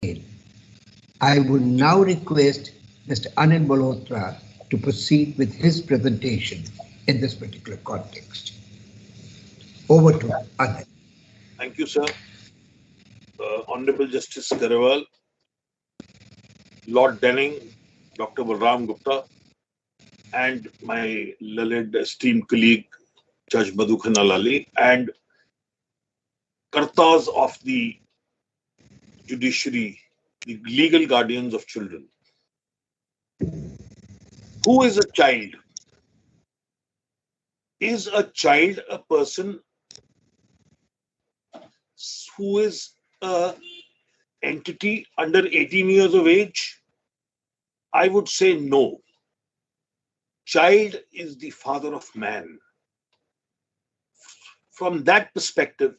I would now request Mr. Anil Malhotra to proceed with his presentation in this particular context. Over to Anil. Thank you, sir. Honorable Justice Kariwal, Lord Denning, Dr. Balram Gupta, and my learned esteemed colleague, Judge Madhukhan Alali, and Kartas of the judiciary, the legal guardians of children. Who is a child? Is a child a person who is a entity under 18 years of age? I would say no. Child is the father of man. From that perspective,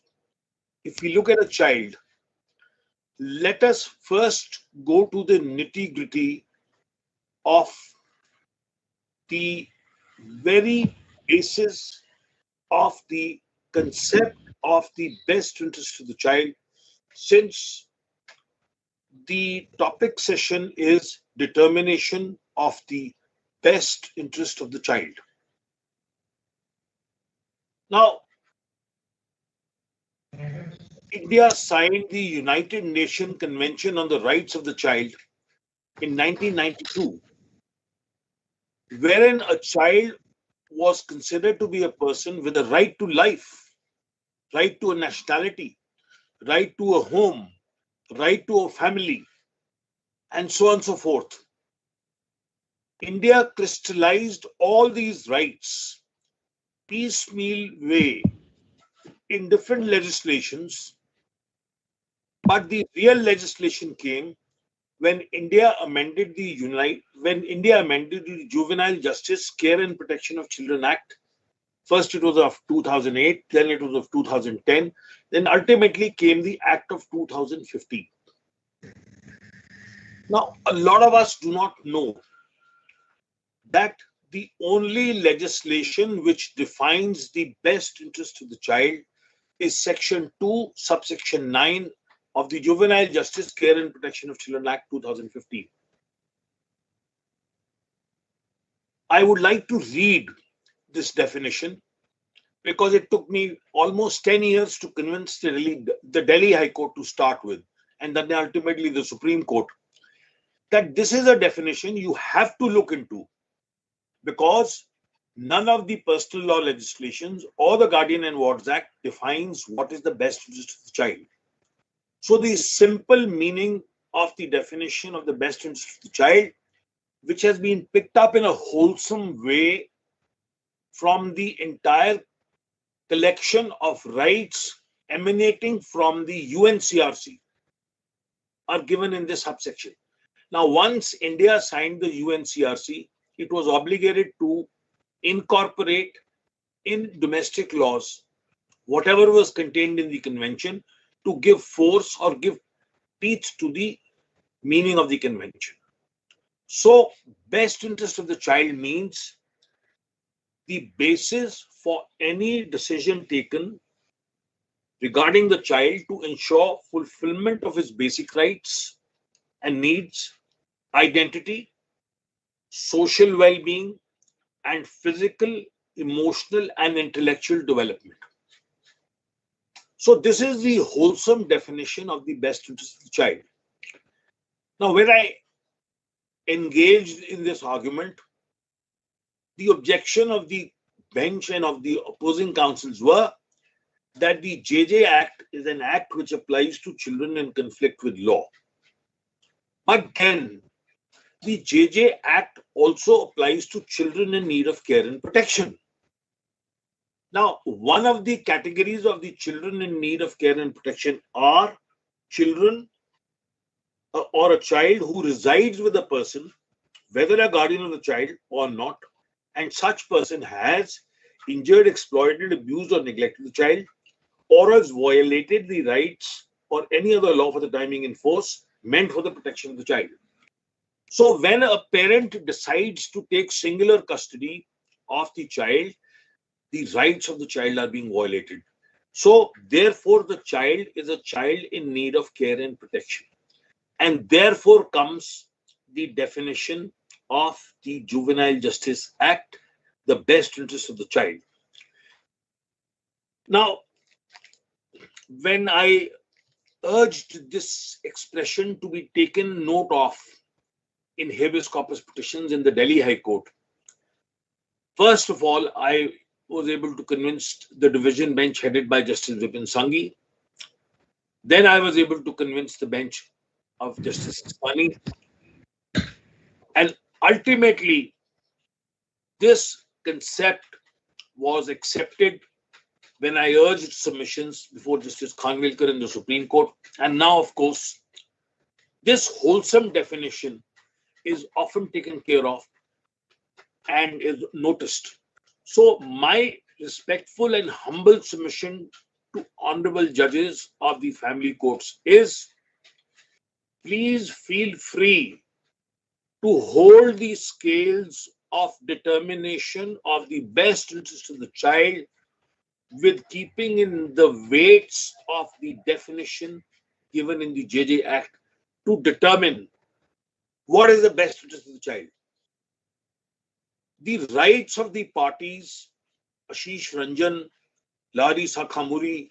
if we look at a child, let us first go to the nitty-gritty of the very basis of the concept of the best interest of the child, since the topic session is determination of the best interest of the child. Now, India signed the United Nations Convention on the Rights of the Child in 1992, wherein a child was considered to be a person with a right to life, right to a nationality, right to a home, right to a family, and so on and so forth. India crystallized all these rights piecemeal way in different legislations, but the real legislation came when India amended the Juvenile Justice, Care and Protection of Children Act. First it was of 2008, then it was of 2010, then ultimately came the Act of 2015. Now, a lot of us do not know that the only legislation which defines the best interest of the child is Section 2, subsection 9 of the Juvenile Justice, Care and Protection of Children Act 2015. I would like to read this definition because it took me almost 10 years to convince the Delhi High Court to start with, and then ultimately the Supreme Court, that this is a definition you have to look into, because none of the personal law legislations or the Guardian and Wards Act defines what is the best interest of the child. So the simple meaning of the definition of the best interest of the child, which has been picked up in a wholesome way from the entire collection of rights emanating from the UNCRC, are given in this subsection. Now, once India signed the UNCRC, it was obligated to incorporate in domestic laws whatever was contained in the convention to give force or give teeth to the meaning of the convention. So, best interest of the child means the basis for any decision taken regarding the child to ensure fulfillment of his basic rights and needs, identity, social well-being, and physical, emotional, and intellectual development. So this is the wholesome definition of the best interest of the child. Now, when I engaged in this argument, the objection of the bench and of the opposing counsels were that the JJ Act is an act which applies to children in conflict with law. But then, the JJ Act also applies to children in need of care and protection. Now, one of the categories of the children in need of care and protection are children or a child who resides with a person, whether a guardian of the child or not, and such person has injured, exploited, abused, or neglected the child, or has violated the rights or any other law for the timing in force meant for the protection of the child. So when a parent decides to take singular custody of the child, the rights of the child are being violated. So therefore, the child is a child in need of care and protection. And therefore comes the definition of the Juvenile Justice Act, the best interest of the child. Now, when I urged this expression to be taken note of in habeas corpus petitions in the Delhi High Court, first of all, I was able to convince the division bench headed by Justice Vipin Sanghi. Then I was able to convince the bench of Justice Sani. And ultimately, this concept was accepted when I urged submissions before Justice Khanwilkar in the Supreme Court. And now, of course, this wholesome definition is often taken care of and is noticed. So my respectful and humble submission to honorable judges of the family courts is, please feel free to hold the scales of determination of the best interest of the child with keeping in the weights of the definition given in the JJ Act to determine what is the best interest of the child. The rights of the parties, Ashish Ranjan, Lari Sakhamuri,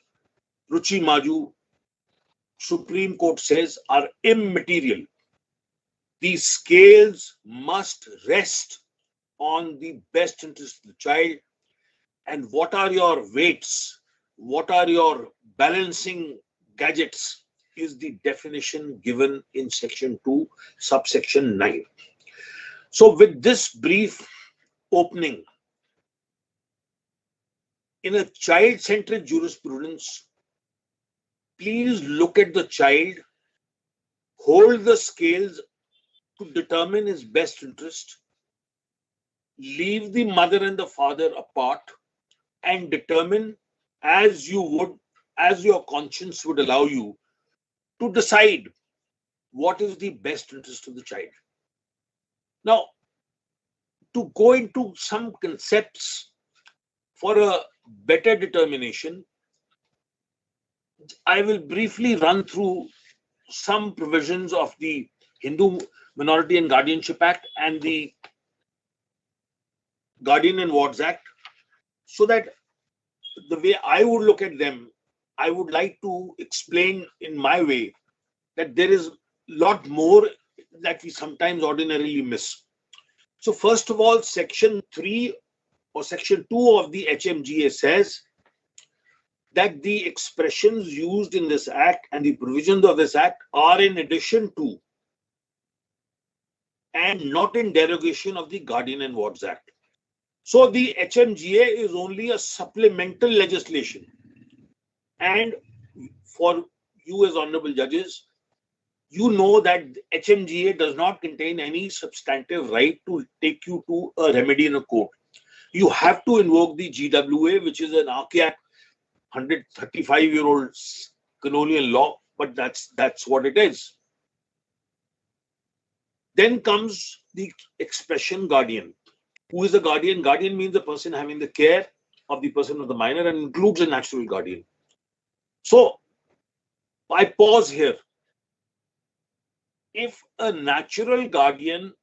Ruchi Maju, Supreme Court says, are immaterial. The scales must rest on the best interest of the child. And what are your weights? What are your balancing gadgets? Is the definition given in section 2, subsection 9. So with this brief opening, in a child-centric jurisprudence, please look at the child, hold the scales to determine his best interest, leave the mother and the father apart, and determine as you would, as your conscience would allow you, to decide what is the best interest of the child. Now, to go into some concepts for a better determination, I will briefly run through some provisions of the Hindu Minority and Guardianship Act and the Guardian and Wards Act, so that the way I would look at them, I would like to explain in my way that there is a lot more that we sometimes ordinarily miss. So first of all, section 3 or section 2 of the HMGA says that the expressions used in this act and the provisions of this act are in addition to and not in derogation of the Guardian and Wards Act. So the HMGA is only a supplemental legislation. And for you as honorable judges, you know that HMGA does not contain any substantive right to take you to a remedy in a court. You have to invoke the GWA, which is an archaic 135-year-old colonial law, but that's what it is. Then comes the expression guardian. Who is a guardian? Guardian means the person having the care of the person of the minor and includes a natural guardian. So I pause here. If a natural guardian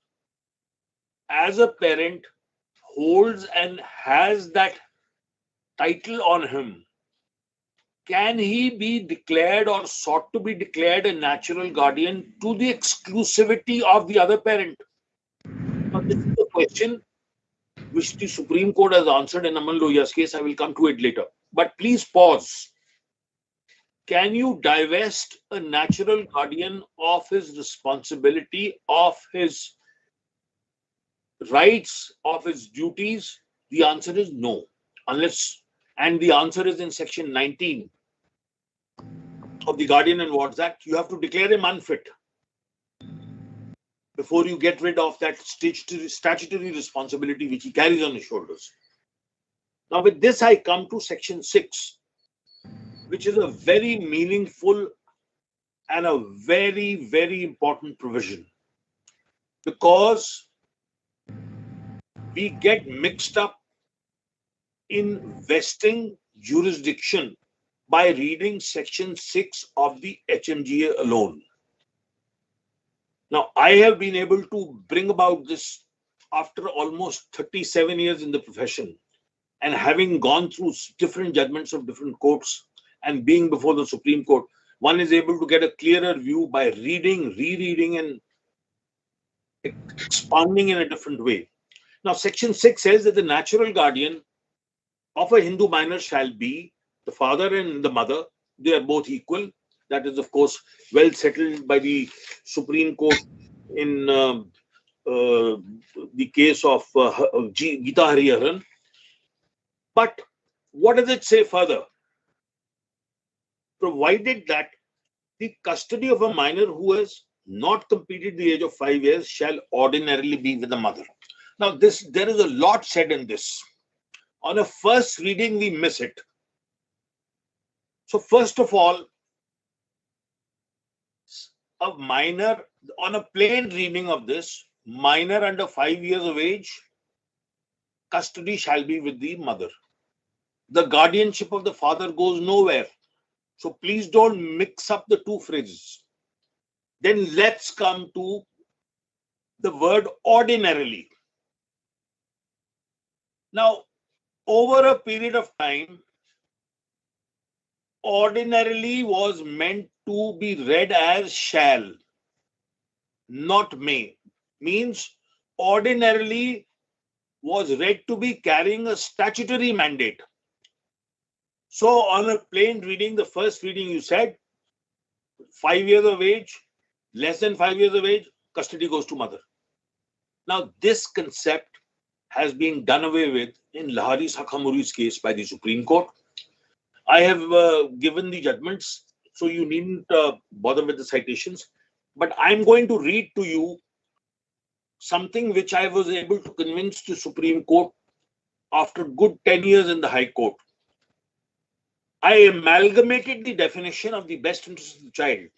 as a parent holds and has that title on him, can he be declared or sought to be declared a natural guardian to the exclusivity of the other parent? Now, this is a question which the Supreme Court has answered in Aman Lohiya's case. I will come to it later. But please pause. Can you divest a natural guardian of his responsibility, of his rights, of his duties? The answer is no. And the answer is in section 19 of the Guardian and Wards Act. You have to declare him unfit before you get rid of that statutory responsibility which he carries on his shoulders. Now, with this, I come to section 6, which is a very meaningful and a very, very important provision, because we get mixed up in vesting jurisdiction by reading section 6 of the HMGA alone. Now, I have been able to bring about this after almost 37 years in the profession, and having gone through different judgments of different courts and being before the Supreme Court, one is able to get a clearer view by reading, rereading, and expanding in a different way. Now, Section 6 says that the natural guardian of a Hindu minor shall be the father and the mother. They are both equal. That is, of course, well settled by the Supreme Court in the case of Gita Hariharan. But what does it say further? Provided that the custody of a minor who has not completed the age of 5 years shall ordinarily be with the mother. Now, there is a lot said in this. On a first reading, we miss it. So, first of all, a minor, on a plain reading of this, minor under 5 years of age, custody shall be with the mother. The guardianship of the father goes nowhere. So please don't mix up the two phrases. Then let's come to the word ordinarily. Now, over a period of time, ordinarily was meant to be read as shall, not may. Means ordinarily was read to be carrying a statutory mandate. So on a plain reading, the first reading you said, 5 years of age, less than 5 years of age, custody goes to mother. Now this concept has been done away with in Lahari Sakhamuri's case by the Supreme Court. I have given the judgments, so you needn't bother with the citations. But I'm going to read to you something which I was able to convince the Supreme Court after good 10 years in the High Court. I amalgamated the definition of the best interest of the child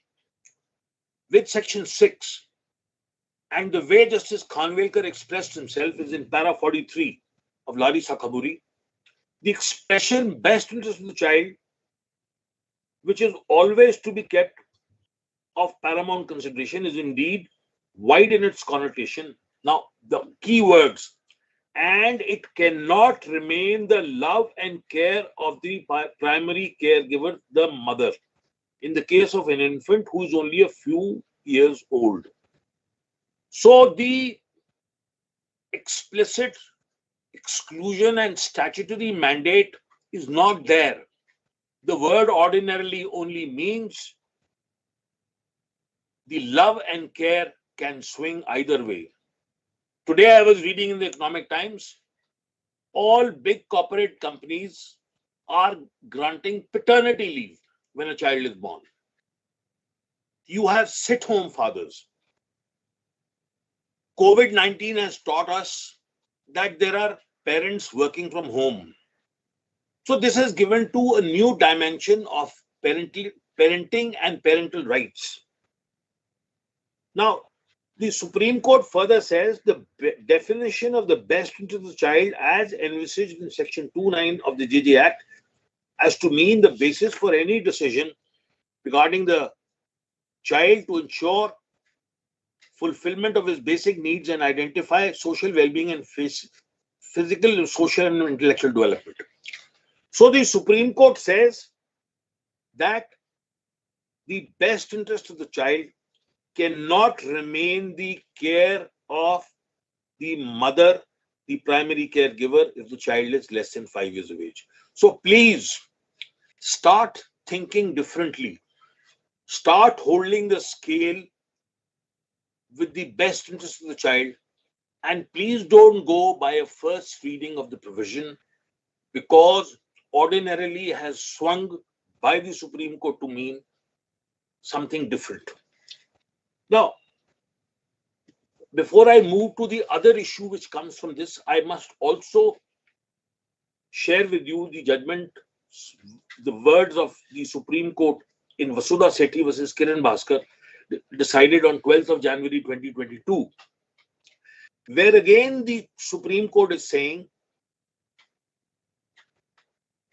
with Section 6, and the way Justice Khanwilkar expressed himself is in para 43 of Lahari Sakhamuri. The expression best interest of the child, which is always to be kept of paramount consideration, is indeed wide in its connotation. Now, the key words: and it cannot remain the love and care of the primary caregiver, the mother, in the case of an infant who is only a few years old. So the explicit exclusion and statutory mandate is not there. The word ordinarily only means the love and care can swing either way. Today I was reading in the Economic Times, all big corporate companies are granting paternity leave when a child is born. You have sit-home fathers. COVID-19 has taught us that there are parents working from home. So this has given to a new dimension of parenting and parental rights. Now, the Supreme Court further says the definition of the best interest of the child as envisaged in Section 29 of the JJ Act as to mean the basis for any decision regarding the child to ensure fulfillment of his basic needs and identify social well-being and physical, social, and intellectual development. So the Supreme Court says that the best interest of the child cannot remain the care of the mother, the primary caregiver, if the child is less than 5 years of age. So please start thinking differently. Start holding the scale with the best interest of the child, and please don't go by a first reading of the provision, because ordinarily has swung by the Supreme Court to mean something different. Now, before I move to the other issue which comes from this, I must also share with you the judgment, the words of the Supreme Court in Vasudha Sethi versus Kiran Bhaskar, decided on 12th of January 2022, where again the Supreme Court is saying,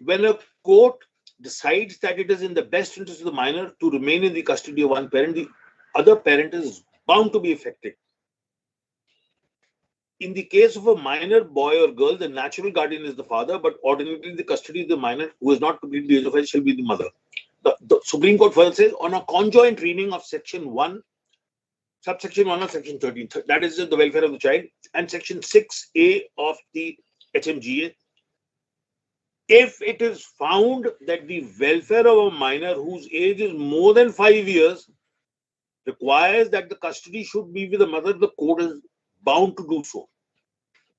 when a court decides that it is in the best interest of the minor to remain in the custody of one parent, the other parent is bound to be affected. In the case of a minor boy or girl, the natural guardian is the father, but ordinarily the custody of the minor who is not completed the age of age shall be the mother. The Supreme Court further says, on a conjoint reading of Section 1, subsection 1 of Section 13, that is the welfare of the child, and Section 6A of the HMGA, if it is found that the welfare of a minor whose age is more than 5 years requires that the custody should be with the mother, the court is bound to do so.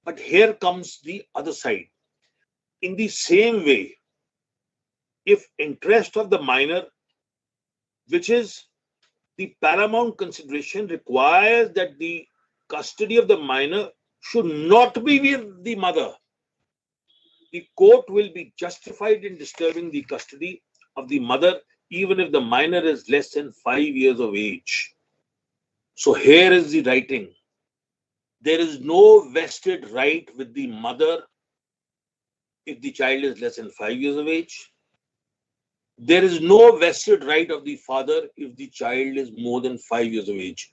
But here comes the other side. In the same way, if interest of the minor, which is the paramount consideration, requires that the custody of the minor should not be with the mother, the court will be justified in disturbing the custody of the mother even if the minor is less than 5 years of age. So here is the writing. There is no vested right with the mother if the child is less than 5 years of age. There is no vested right of the father if the child is more than 5 years of age.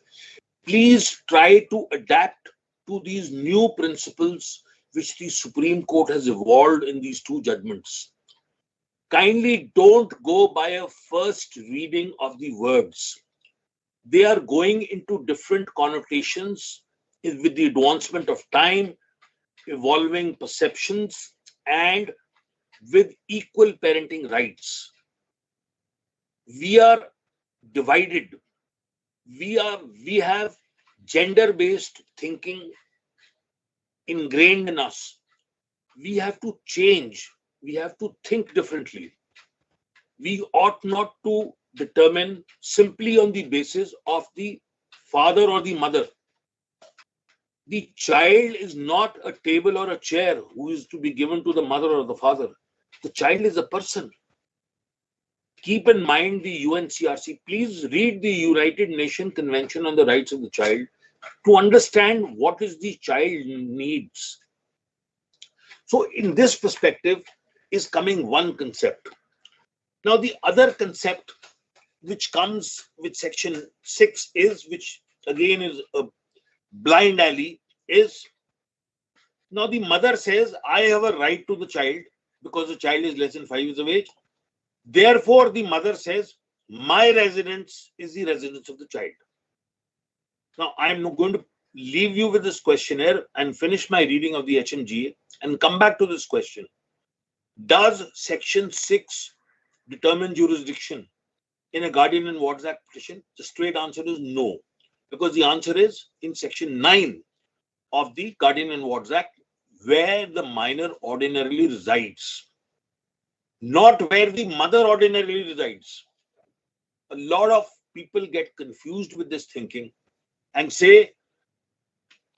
Please try to adapt to these new principles which the Supreme Court has evolved in these two judgments. Kindly don't go by a first reading of the words. They are going into different connotations with the advancement of time, evolving perceptions, and with equal parenting rights. We are divided. We have gender-based thinking ingrained in us. We have to change. We have to think differently. We ought not to determine simply on the basis of the father or the mother. The child is not a table or a chair who is to be given to the mother or the father. The child is a person. Keep in mind the UNCRC. Please read the United Nations Convention on the Rights of the Child to understand what is the child needs. So in this perspective is coming one concept. Now the other concept which comes with Section 6 is, which again is a blind alley, is now the mother says, I have a right to the child because the child is less than 5 years of age. Therefore, the mother says, my residence is the residence of the child. Now, I'm going to leave you with this questionnaire and finish my reading of the HMGA and come back to this question. Does Section 6 determine jurisdiction in a Guardian and Wards Act petition? The straight answer is no, because the answer is in Section 9 of the Guardian and Wards Act, where the minor ordinarily resides, not where the mother ordinarily resides. A lot of people get confused with this thinking and say,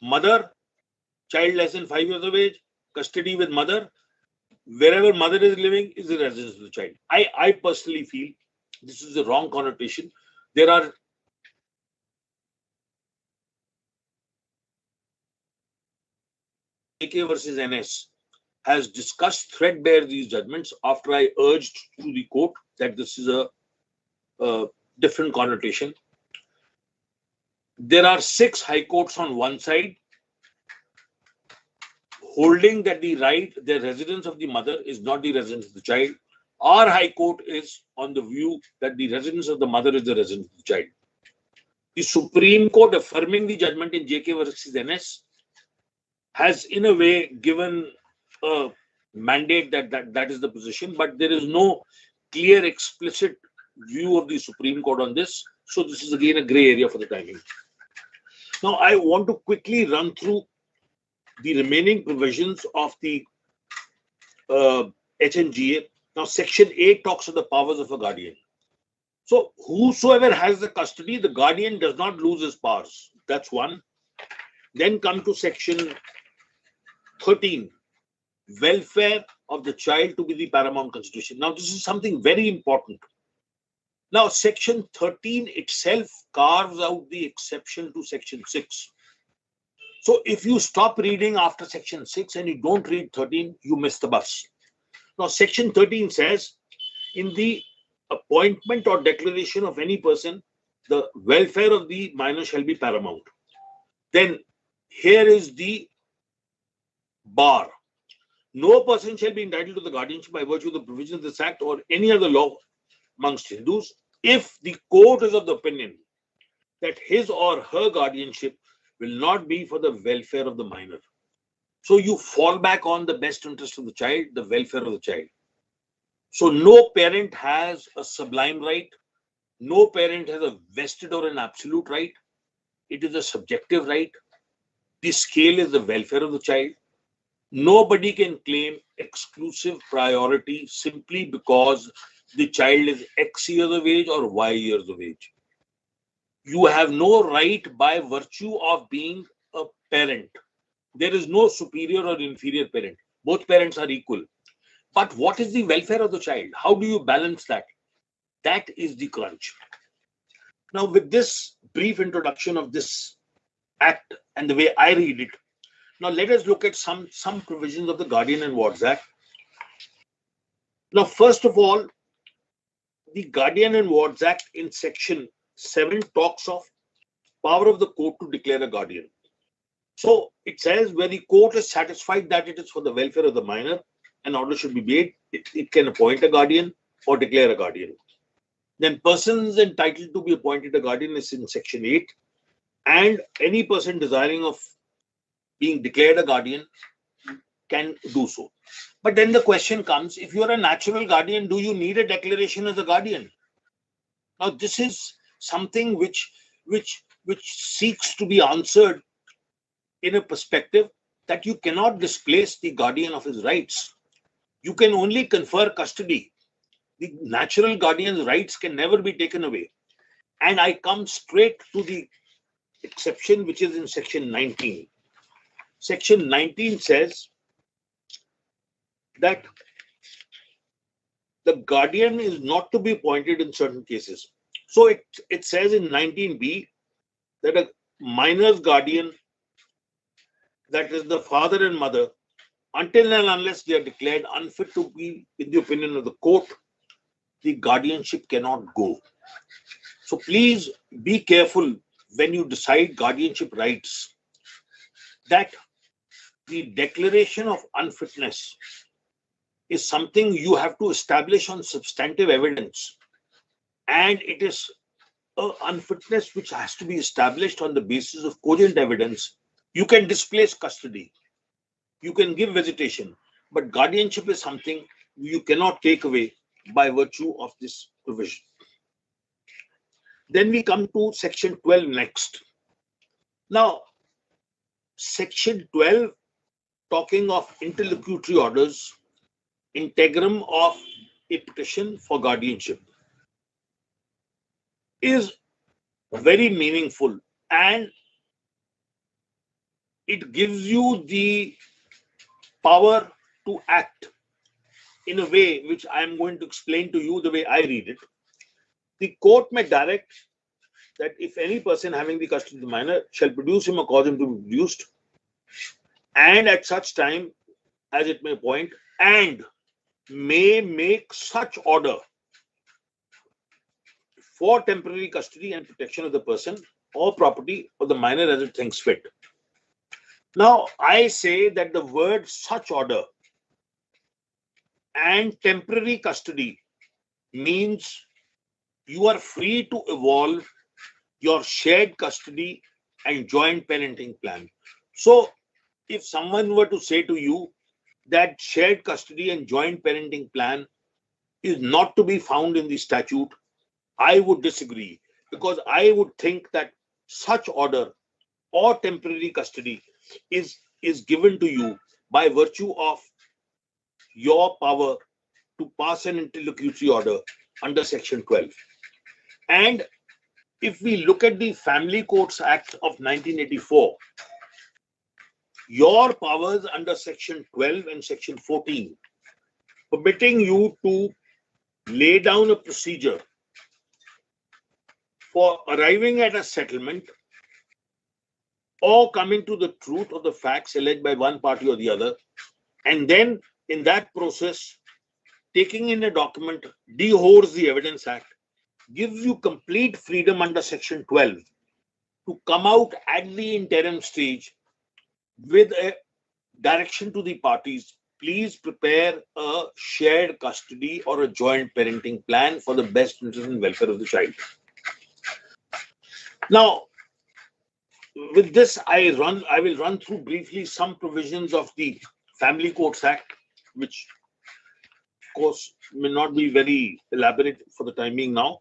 mother, child less than 5 years of age, custody with mother, wherever mother is living is the residence of the child. I personally feel this is the wrong connotation. There are JK versus NS has discussed threadbare these judgments after I urged to the court that this is a different connotation. There are 6 high courts on one side holding that the residence of the mother is not the residence of the child. Our high court is on the view that the residence of the mother is the residence of the child. The Supreme Court, affirming the judgment in JK versus NS, has in a way given a mandate that is the position, but there is no clear explicit view of the Supreme Court on this. So this is again a gray area for the timing. Now I want to quickly run through the remaining provisions of the HMGA. Now Section 8 talks of the powers of a guardian. So whosoever has the custody, the guardian does not lose his powers. That's one. Then come to Section 13, welfare of the child to be the paramount consideration. Now this is something very important. Now Section 13 itself carves out the exception to Section 6. So if you stop reading after Section 6 and you don't read 13, you miss the bus. Now Section 13 says, in the appointment or declaration of any person, the welfare of the minor shall be paramount. Then here is the bar. No person shall be entitled to the guardianship by virtue of the provision of this act or any other law amongst Hindus if the court is of the opinion that his or her guardianship will not be for the welfare of the minor. So you fall back on the best interest of the child, the welfare of the child. So no parent has a sublime right. No parent has a vested or an absolute right. It is a subjective right. The scale is the welfare of the child. Nobody can claim exclusive priority simply because the child is X years of age or Y years of age. You have no right by virtue of being a parent. There is no superior or inferior parent. Both parents are equal. But what is the welfare of the child? How do you balance that? That is the crunch. Now, with this brief introduction of this act and the way I read it, now let us look at some provisions of the Guardian and Wards Act. Now, first of all, the Guardian and Wards Act in section 7 talks of power of the court to declare a guardian. So it says where the court is satisfied that it is for the welfare of the minor, an order should be made. It can appoint a guardian or declare a guardian. Then persons entitled to be appointed a guardian is in section 8, and any person desiring of being declared a guardian can do so. But then the question comes, if you are a natural guardian, do you need a declaration as a guardian? Now this is something which seeks to be answered in a perspective that you cannot displace the guardian of his rights. You can only confer custody. The natural guardian's rights can never be taken away. And I come straight to the exception which is in section 19. Section 19 says that the guardian is not to be appointed in certain cases. So it says in 19b that a minor's guardian, that is the father and mother, until and unless they are declared unfit to be in the opinion of the court, the guardianship cannot go. So please be careful when you decide guardianship rights that the declaration of unfitness is something you have to establish on substantive evidence, and it is an unfitness which has to be established on the basis of cogent evidence. You can displace custody, you can give visitation, but guardianship is something you cannot take away by virtue of this provision. Then we come to section 12 next. Now, section 12, talking of interlocutory orders, integrum of a petition for guardianship, is very meaningful, and it gives you the power to act in a way which I am going to explain to you the way I read it. The court may direct that if any person having the custody of the minor shall produce him or cause him to be produced, and at such time as it may appoint, and may make such order for temporary custody and protection of the person or property of the minor as it thinks fit. Now, I say that the word such order and temporary custody means you are free to evolve your shared custody and joint parenting plan. So, if someone were to say to you that shared custody and joint parenting plan is not to be found in the statute, I would disagree, because I would think that such order or temporary custody is given to you by virtue of your power to pass an interlocutory order under section 12. And if we look at the Family Courts Act of 1984, your powers under section 12 and section 14 permitting you to lay down a procedure for arriving at a settlement or coming to the truth of the facts alleged by one party or the other, and then in that process taking in a document dehoards the Evidence Act gives you complete freedom under Section 12 to come out at the interim stage with a direction to the parties. Please prepare a shared custody or a joint parenting plan for the best interest and welfare of the child. Now, with this, I will run through briefly some provisions of the Family Courts Act, which, of course, may not be very elaborate for the time being now.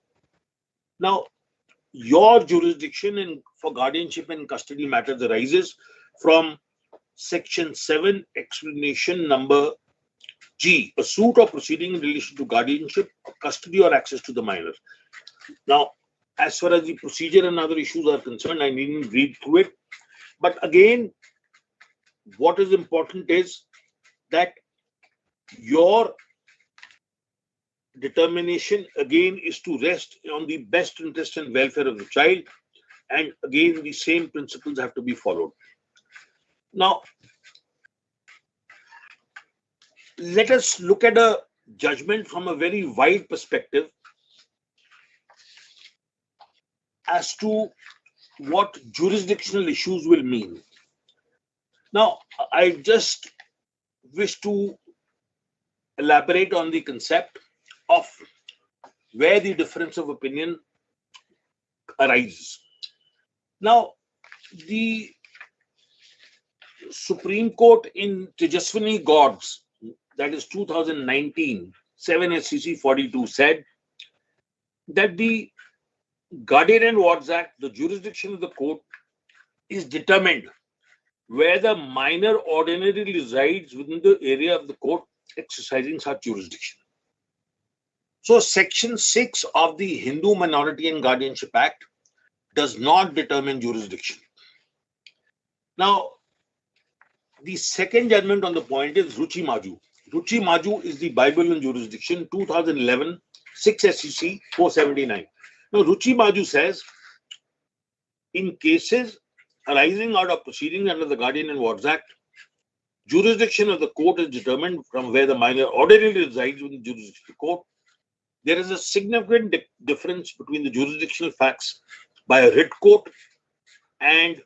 Now, your jurisdiction for guardianship and custody matters arises from Section 7, explanation number G, a suit or proceeding in relation to guardianship, custody, or access to the minor. Now, as far as the procedure and other issues are concerned, I needn't read through it. But again, what is important is that your determination again is to rest on the best interest and welfare of the child. And again, the same principles have to be followed. Now, let us look at a judgment from a very wide perspective as to what jurisdictional issues will mean. Now, I just wish to elaborate on the concept of where the difference of opinion arises. Now, the Supreme Court in Tejaswini Gauds, that is 2019, 7 SCC 42, said that the Guardian and Wards Act, the jurisdiction of the court, is determined where the minor ordinarily resides within the area of the court exercising such jurisdiction. So, Section 6 of the Hindu Minority and Guardianship Act does not determine jurisdiction. Now, the second judgment on the point is Ruchi Maju. Ruchi Maju is the Bible and jurisdiction, 2011, 6 SCC 479. Now, Ruchi Maju says, in cases arising out of proceedings under the Guardian and Wards Act, jurisdiction of the court is determined from where the minor ordinarily resides within the jurisdiction of the court. There is a significant difference between the jurisdictional facts by a writ court and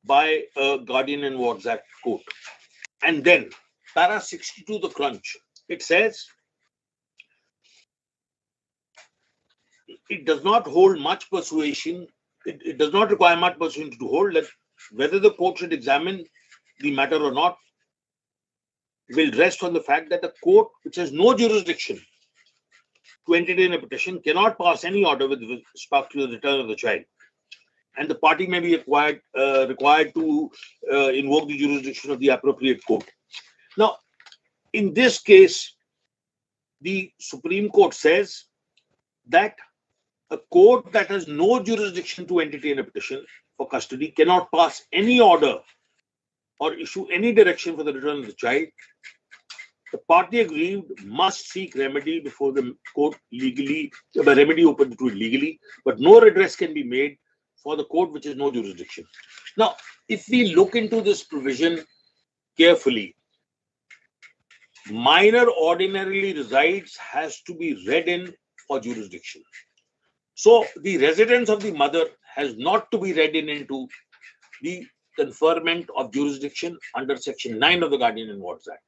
by a Guardian and Wards Act court. And then, para 62, the crunch, it says, it does not hold much persuasion, it does not require much persuasion to hold that whether the court should examine the matter or not will rest on the fact that a court which has no jurisdiction to entertain a petition cannot pass any order with respect to the return of the child. And the party may be required to invoke the jurisdiction of the appropriate court. Now, in this case, the Supreme Court says that a court that has no jurisdiction to entertain a petition for custody cannot pass any order or issue any direction for the return of the child. The party aggrieved must seek remedy before the court legally, the remedy open to it legally, but no redress can be made for the court which has no jurisdiction. Now, if we look into this provision carefully, minor ordinarily resides has to be read in for jurisdiction. So, the residence of the mother has not to be read in into the conferment of jurisdiction under Section 9 of the Guardian and Wards Act.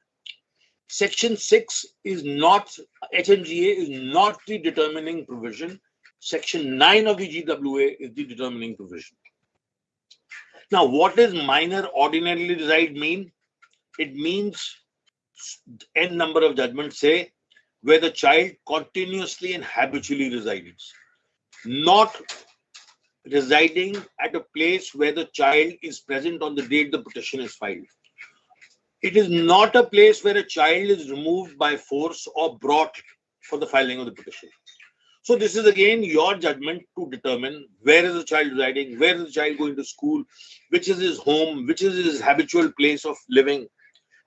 Section 6 is not, HNGA is not the determining provision. Section 9 of the GWA is the determining provision. Now, what does minor ordinarily reside mean? It means n number of judgments say where the child continuously and habitually resides, not residing at a place where the child is present on the date the petition is filed. It is not a place where a child is removed by force or brought for the filing of the petition. So this is again your judgment to determine where is the child residing, where is the child going to school, which is his home, which is his habitual place of living,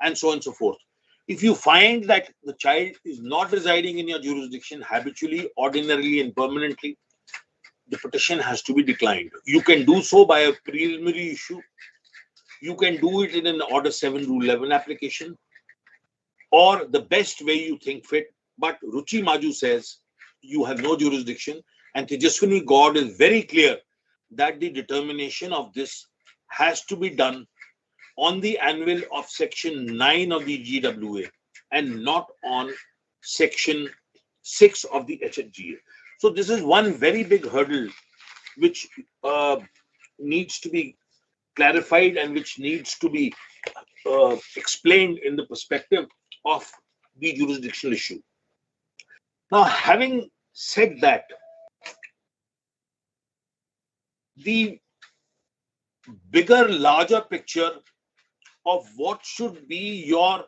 and so on and so forth. If you find that the child is not residing in your jurisdiction habitually, ordinarily, and permanently, the petition has to be declined. You can do so by a preliminary issue. You can do it in an Order 7 Rule 11 application, or the best way you think fit. But Ruchi Maju says you have no jurisdiction. And Tejaswini God is very clear that the determination of this has to be done on the annual of section 9 of the GWA and not on section 6 of the HHGA. So this is one very big hurdle which needs to be clarified and which needs to be explained in the perspective of the jurisdictional issue. Now, having said that, the bigger, larger picture of what should be your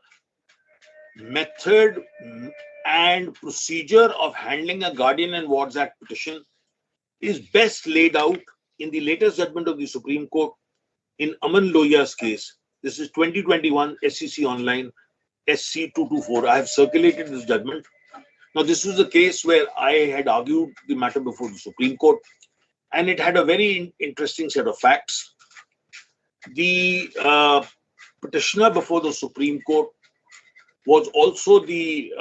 method and procedure of handling a Guardian and Wards Act petition is best laid out in the latest judgment of the Supreme Court in Aman Lohiya's case. This is 2021 SEC Online SC224. I have circulated this judgment. Now, this was a case where I had argued the matter before the Supreme Court, and it had a very interesting set of facts. The petitioner before the Supreme Court was also the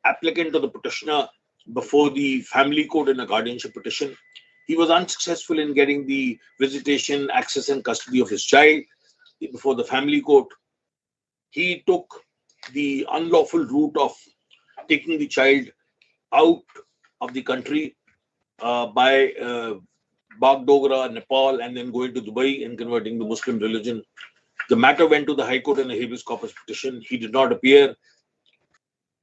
applicant of the petitioner before the family court in a guardianship petition. He was unsuccessful in getting the visitation, access, and custody of his child before the family court. He took the unlawful route of taking the child out of the country by Bagdogra, Nepal, and then going to Dubai and converting to Muslim religion. The matter went to the High Court in a habeas corpus petition. He did not appear.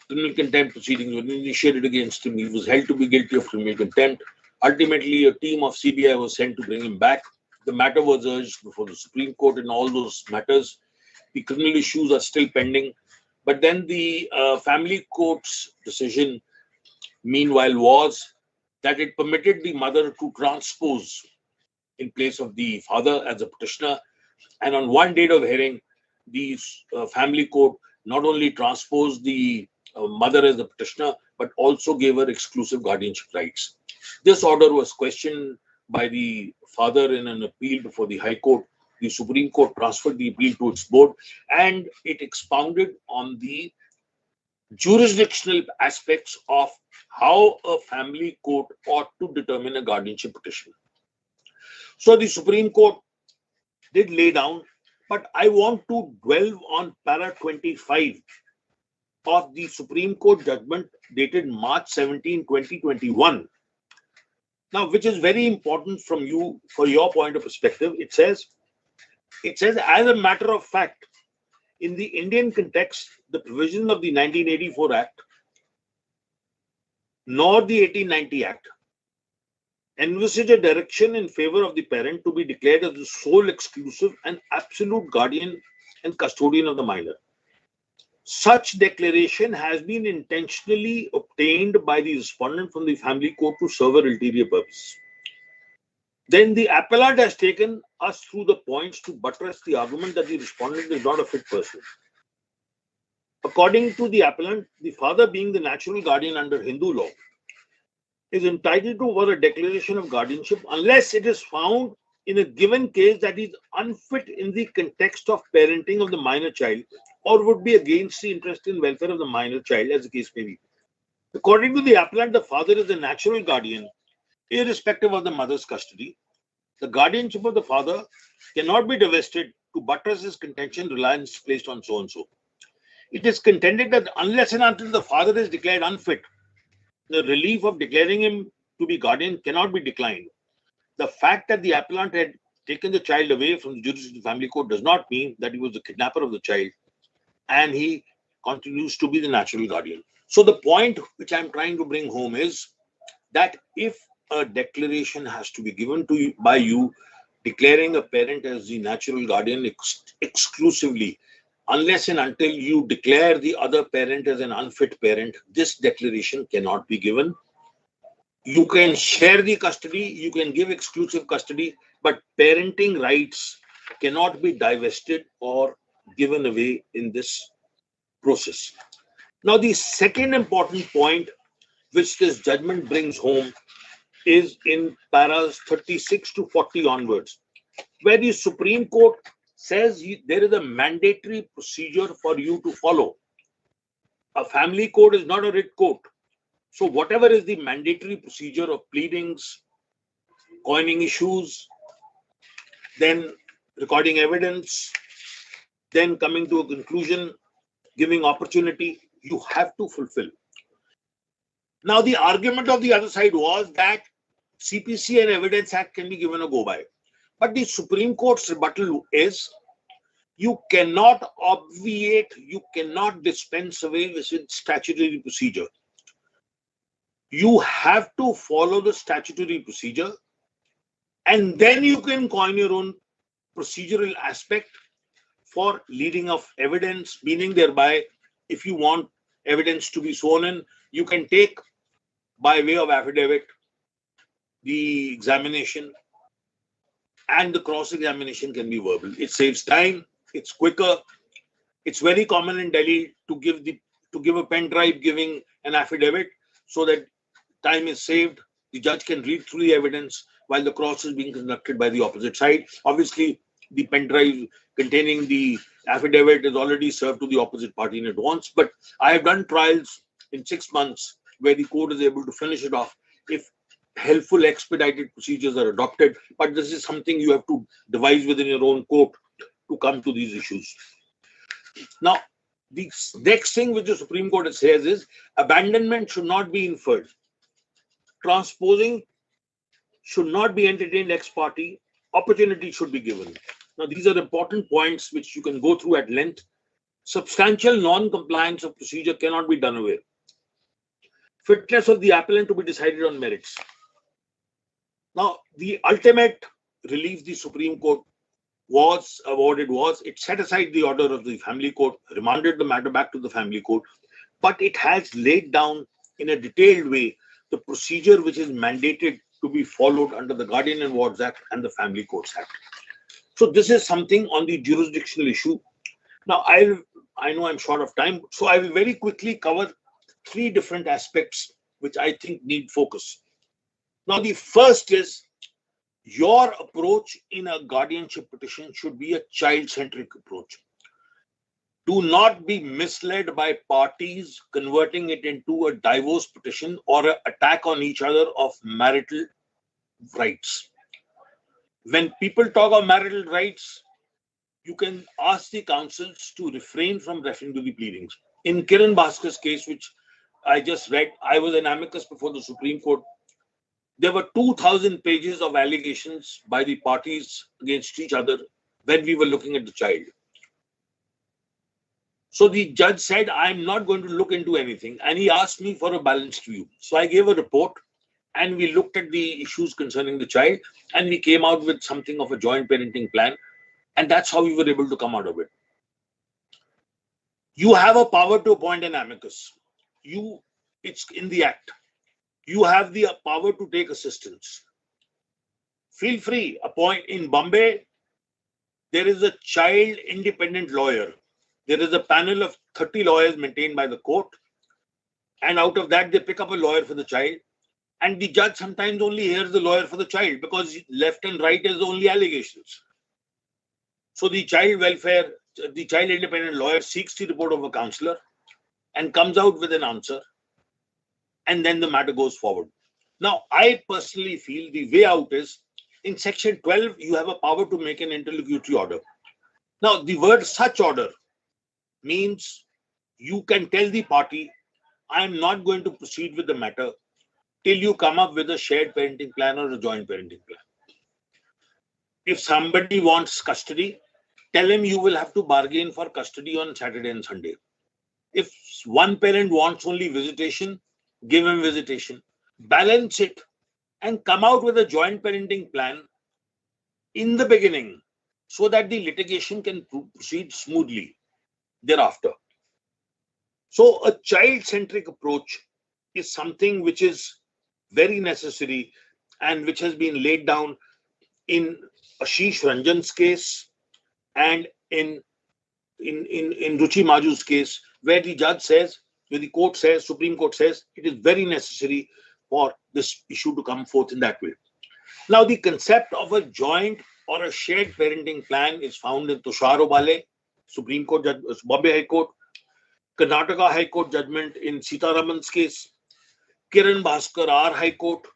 Criminal contempt proceedings were initiated against him. He was held to be guilty of criminal contempt. Ultimately, a team of CBI was sent to bring him back. The matter was urged before the Supreme Court in all those matters. The criminal issues are still pending. But then the family court's decision, meanwhile, was that it permitted the mother to transpose in place of the father as a petitioner. And on one date of hearing, the family court not only transposed the mother as the petitioner, but also gave her exclusive guardianship rights. This order was questioned by the father in an appeal before the High Court. The Supreme Court transferred the appeal to its board, and it expounded on the jurisdictional aspects of how a family court ought to determine a guardianship petition. So the Supreme Court did lay down, but I want to dwell on para 25 of the Supreme Court judgment dated March 17, 2021. Now, which is very important from you for your point of perspective. It says, as a matter of fact, in the Indian context, the provision of the 1984 Act nor the 1890 Act envisage a direction in favor of the parent to be declared as the sole, exclusive, and absolute guardian and custodian of the minor. Such declaration has been intentionally obtained by the respondent from the family court to serve an ulterior purpose. Then the appellant has taken us through the points to buttress the argument that the respondent is not a fit person. According to the appellant, the father, being the natural guardian under Hindu law, is entitled to over a declaration of guardianship unless it is found in a given case that is unfit in the context of parenting of the minor child or would be against the interest and welfare of the minor child, as the case may be. According to the appellant, the father is the natural guardian, irrespective of the mother's custody. The guardianship of the father cannot be divested to buttress his contention reliance placed on so-and-so. It is contended that unless and until the father is declared unfit, the relief of declaring him to be guardian cannot be declined. The fact that the appellant had taken the child away from the jurisdiction of the family court does not mean that he was the kidnapper of the child, and he continues to be the natural guardian. So the point which I'm trying to bring home is that if a declaration has to be given to you by you declaring a parent as the natural guardian exclusively, unless and until you declare the other parent as an unfit parent, this declaration cannot be given. You can share the custody, you can give exclusive custody, but parenting rights cannot be divested or given away in this process. Now, the second important point which this judgment brings home is in paras 36 to 40 onwards, where the Supreme Court says there is a mandatory procedure for you to follow. A family court is not a writ court. So whatever is the mandatory procedure of pleadings, coining issues, then recording evidence, then coming to a conclusion, giving opportunity, you have to fulfill. Now, the argument of the other side was that CPC and Evidence Act can be given a go by. But the Supreme Court's rebuttal is you cannot obviate, you cannot dispense away with statutory procedure. You have to follow the statutory procedure, and then you can coin your own procedural aspect for leading of evidence, meaning thereby, if you want evidence to be sworn in, you can take by way of affidavit the examination, and the cross-examination can be verbal. It saves time, it's quicker. It's very common in Delhi to give a pen drive giving an affidavit so that time is saved. The judge can read through the evidence while the cross is being conducted by the opposite side. Obviously, the pen drive containing the affidavit is already served to the opposite party in advance. But I have done trials in 6 months where the court is able to finish it off if helpful expedited procedures are adopted. But this is something you have to devise within your own court to come to these issues. Now, the next thing which the Supreme Court says is abandonment should not be inferred. Transposing should not be entertained ex parte. Opportunity should be given. Now, these are important points which you can go through at length. Substantial non-compliance of procedure cannot be done away. Fitness of the appellant to be decided on merits. Now, the ultimate relief the Supreme Court was awarded was it set aside the order of the family court, remanded the matter back to the family court, but it has laid down in a detailed way the procedure which is mandated to be followed under the Guardian and Wards Act and the Family Courts Act. So this is something on the jurisdictional issue. Now, I know I'm short of time, so I will very quickly cover 3 different aspects which I think need focus. Now, the first is your approach in a guardianship petition should be a child-centric approach. Do not be misled by parties converting it into a divorce petition or an attack on each other of marital rights. When people talk of marital rights, you can ask the counsels to refrain from referring to the pleadings. In Kiran Bhaskar's case, which I just read, I was an amicus before the Supreme Court. There were 2,000 pages of allegations by the parties against each other when we were looking at the child. So the judge said, I'm not going to look into anything. And he asked me for a balanced view. So I gave a report and we looked at the issues concerning the child and we came out with something of a joint parenting plan. And that's how we were able to come out of it. You have a power to appoint an amicus. It's in the act. You have the power to take assistance. Feel free. Appoint in Bombay. There is a child independent lawyer. There is a panel of 30 lawyers maintained by the court. And out of that, they pick up a lawyer for the child. And the judge sometimes only hears the lawyer for the child because left and right is only allegations. So the child independent lawyer seeks the report of a counselor and comes out with an answer. And then the matter goes forward. Now, I personally feel the way out is in section 12, you have a power to make an interlocutory order. Now, the word such order means you can tell the party, I am not going to proceed with the matter till you come up with a shared parenting plan or a joint parenting plan. If somebody wants custody, tell him you will have to bargain for custody on Saturday and Sunday. If one parent wants only visitation, give him visitation, balance it, and come out with a joint parenting plan in the beginning so that the litigation can proceed smoothly thereafter. So a child-centric approach is something which is very necessary and which has been laid down in Ashish Ranjan's case and in Ruchi Maju's case, where the judge says, where the court says, Supreme Court says, it is very necessary for this issue to come forth in that way. Now, the concept of a joint or a shared parenting plan is found in Tushar Obale, Supreme Court, Bombay High Court, Karnataka High Court judgment in Sitaraman's case, Kiran Bhaskar, our High Court,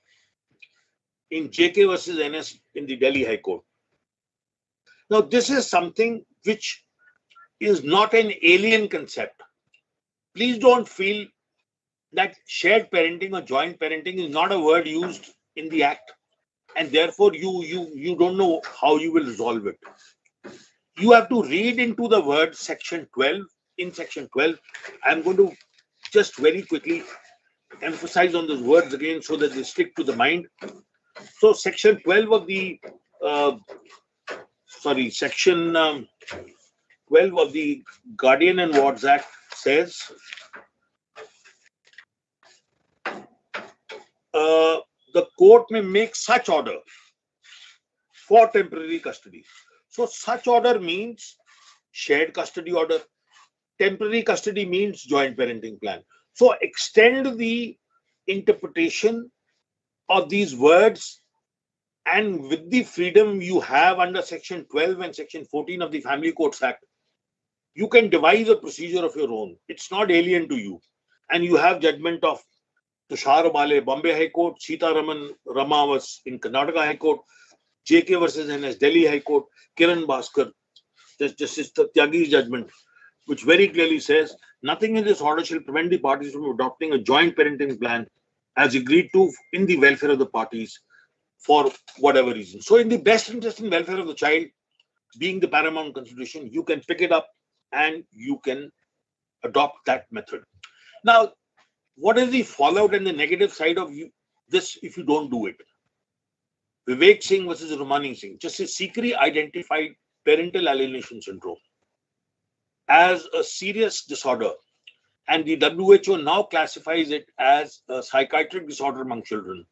in JK versus NS in the Delhi High Court. Now, this is something which is not an alien concept. Please don't feel that shared parenting or joint parenting is not a word used in the act, and therefore you don't know how you will resolve it. You have to read into the word section 12. In section 12, I'm going to just very quickly emphasize on those words again so that they stick to the mind. So section 12 of the section 12 of the Guardian and Wards Act says the court may make such order for temporary custody. So such order means shared custody order. Temporary custody means joint parenting plan. So extend the interpretation of these words, and with the freedom you have under section 12 and section 14 of the Family Courts Act, you can devise a procedure of your own. It's not alien to you. And you have judgment of Tushar Bale, Bombay High Court, Sita Raman Rama was in Karnataka High Court, JK versus NS, Delhi High Court, Kiran Bhaskar, Justice Tyagi's judgment, which very clearly says nothing in this order shall prevent the parties from adopting a joint parenting plan as agreed to in the welfare of the parties for whatever reason. So in the best interest and welfare of the child, being the paramount consideration, you can pick it up and you can adopt that method. Now, what is the fallout and the negative side of this if you don't do it? Vivek Singh versus Rumani Singh. Justice Sikri identified parental alienation syndrome as a serious disorder, and the WHO now classifies it as a psychiatric disorder among children,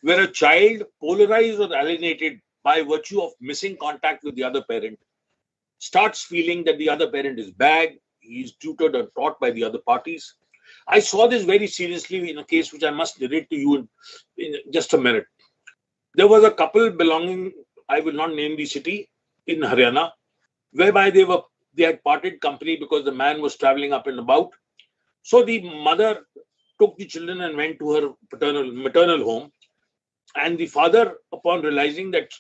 where a child polarized or alienated by virtue of missing contact with the other parent starts feeling that the other parent is bad, he is tutored or taught by the other parties. I saw this very seriously in a case which I must narrate to you in just a minute. There was a couple belonging, I will not name the city, in Haryana, whereby they had parted company because the man was traveling up and about. So the mother took the children and went to her maternal home, and the father, upon realizing that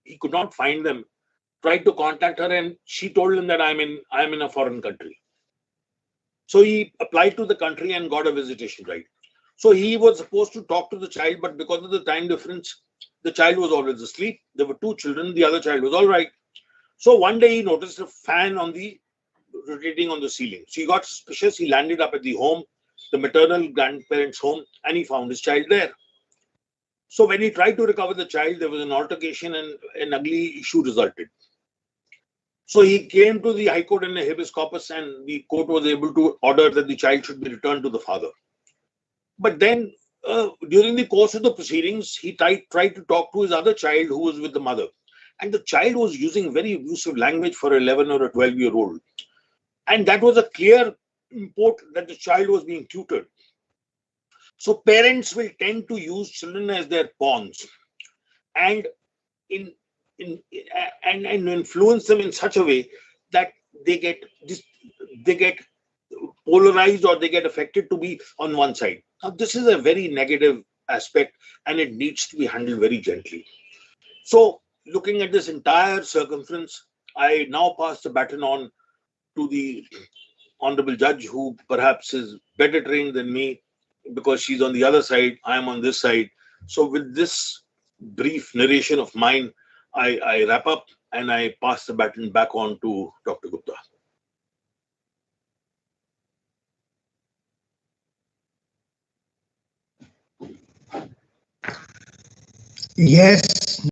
he could not find them, tried to contact her, and she told him that I'm in a foreign country. So he applied to the country and got a visitation right. So he was supposed to talk to the child, but because of the time difference, the child was always asleep. There were two children, the other child was all right. So one day he noticed a fan rotating on the ceiling. So he got suspicious. He landed up at the home, the maternal grandparents' home, and he found his child there. So when he tried to recover the child, there was an altercation and an ugly issue resulted. So he came to the High Court in a habeas corpus, and the court was able to order that the child should be returned to the father. But then during the course of the proceedings, he tried to talk to his other child who was with the mother. And the child was using very abusive language for an 11 or a 12-year-old. And that was a clear import that the child was being tutored. So parents will tend to use children as their pawns and influence them in such a way that they get polarized or they get affected to be on one side. Now, this is a very negative aspect, and it needs to be handled very gently. So, looking at this entire circumference, I now pass the baton on to the Honorable Judge, who perhaps is better trained than me because she's on the other side, I'm on this side. So, with this brief narration of mine, I wrap up and I pass the baton back on to Dr. Gupta. Yes,